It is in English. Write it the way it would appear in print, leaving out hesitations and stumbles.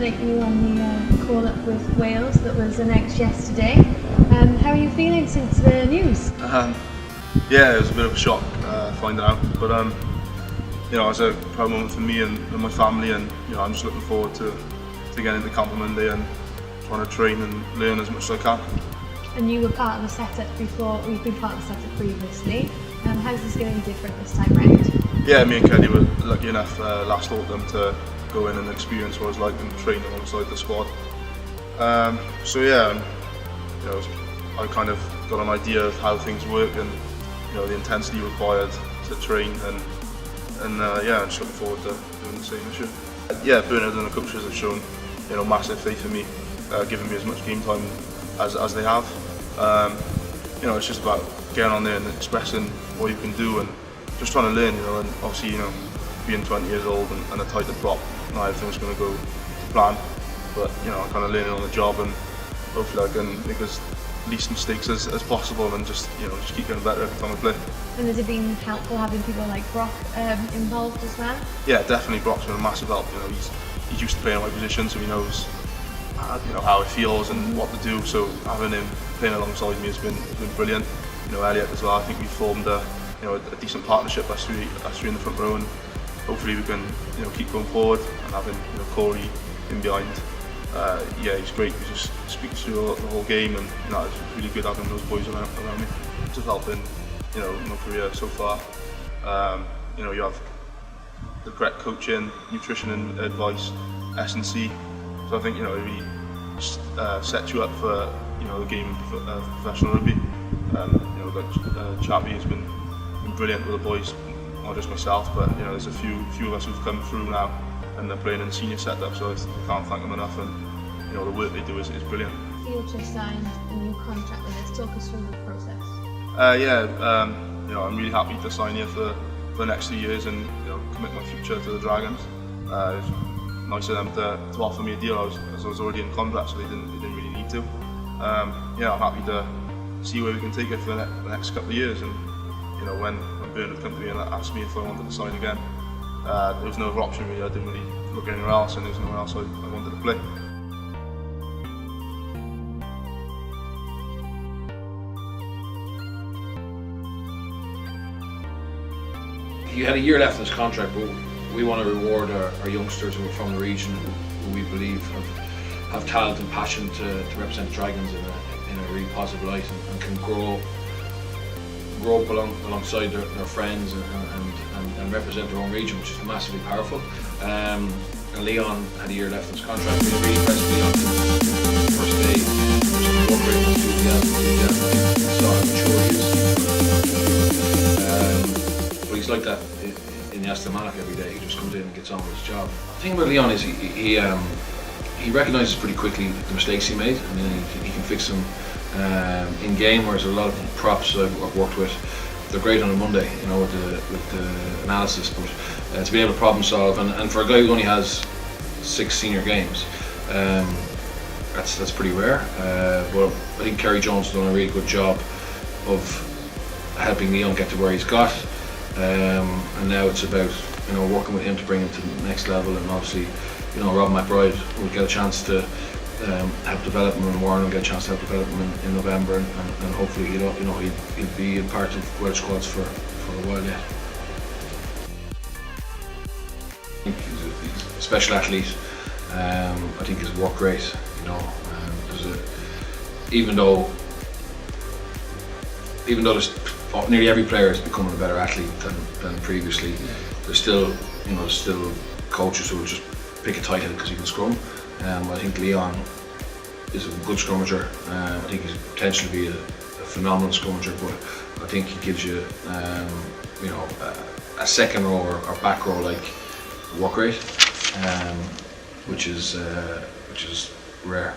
congratulate you on the call-up with Wales that was announced yesterday. How are you feeling since the news? Yeah, it was a bit of a shock finding out, but you know, it's a proud moment for me and my family, and you know, I'm just looking forward to getting into camp on Monday and trying to train and learn as much as I can. And you were part of the setup before, or you've been part of the setup previously. How's this going to be different this time round? Yeah, me and Kelly were lucky enough last autumn to go in and experience what it's like and train alongside the squad. So yeah, you know, I kind of got an idea of how things work and you know the intensity required to train, and yeah, I'm just looking forward to doing the same this year. Yeah, Bernard and the coaches have shown you know massive faith in me, giving me as much game time as they have. You know, it's just about getting on there and expressing what you can do and just trying to learn, you know, and obviously, you know, being 20 years old and a tighter prop, not everything's going to go to plan, but, you know, I'm kind of learning on the job, and hopefully I can make as least mistakes as possible and just, you know, just keep getting better every time I play. And has it been helpful having people like Brock involved as well? Yeah, definitely. Brock's been a massive help. You know, he's used to playing my position, so he knows you know how it feels and what to do. So having him playing alongside me has been brilliant. You know, Elliot as well. I think we formed a decent partnership, us three in the front row, and hopefully we can keep going forward and having Corey in behind. Yeah, he's great. He just speaks through the whole game, and it's really good having those boys around me. It's helping my career so far. You have the correct coaching, nutrition and advice, S&C. So I think it really sets you up for the game of professional rugby. Chappie has been brilliant with the boys, not just myself, but there's a few of us who've come through now and they're playing in the senior setup, so I can't thank them enough, and the work they do is brilliant. Field just signed a new contract with us. Talk us through the process. I'm really happy to sign here for the next 2 years and commit my future to the Dragons. It's nice of them to offer me a deal as I was already in contract, so they didn't really need to. I'm happy to see where we can take it for the next couple of years, and when Bernard came to me and asked me if I wanted to sign again, there was no other option really. I didn't really look anywhere else, and there was nowhere else I wanted to play. You had a year left in this contract, but we want to reward our youngsters who are from the region, who we believe have talent and passion to represent Dragons in a really positive light, and can grow up alongside their friends and represent their own region, which is massively powerful. And Leon had a year left in his contract. We were really impressed with Leon from the first day. But he's like that in the Aston Martin every day. He just comes in and gets on with his job. The thing about Leon is he recognises pretty quickly the mistakes he made, and then he can fix them in game. Whereas a lot of props I've worked with, they're great on a Monday, with the analysis, but to be able to problem solve, and for a guy who only has 6 senior games, that's pretty rare. But I think Kerry Jones has done a really good job of helping Leon get to where he's got, and now it's about working with him to bring him to the next level. And obviously, Rob McBride will get a chance to help develop him, and Warren will get a chance to help develop him in November, and hopefully he'll be a part of Welsh squads for a while yet. I think he's a special athlete. I think his work rate, even though nearly every player is becoming a better athlete than previously, there's still coaches who will just pick a tight head because he can scrum. I think Leon is a good scrummager. I think he's potentially be a phenomenal scrummager, but I think he gives you a second row or back row like work rate, which is rare.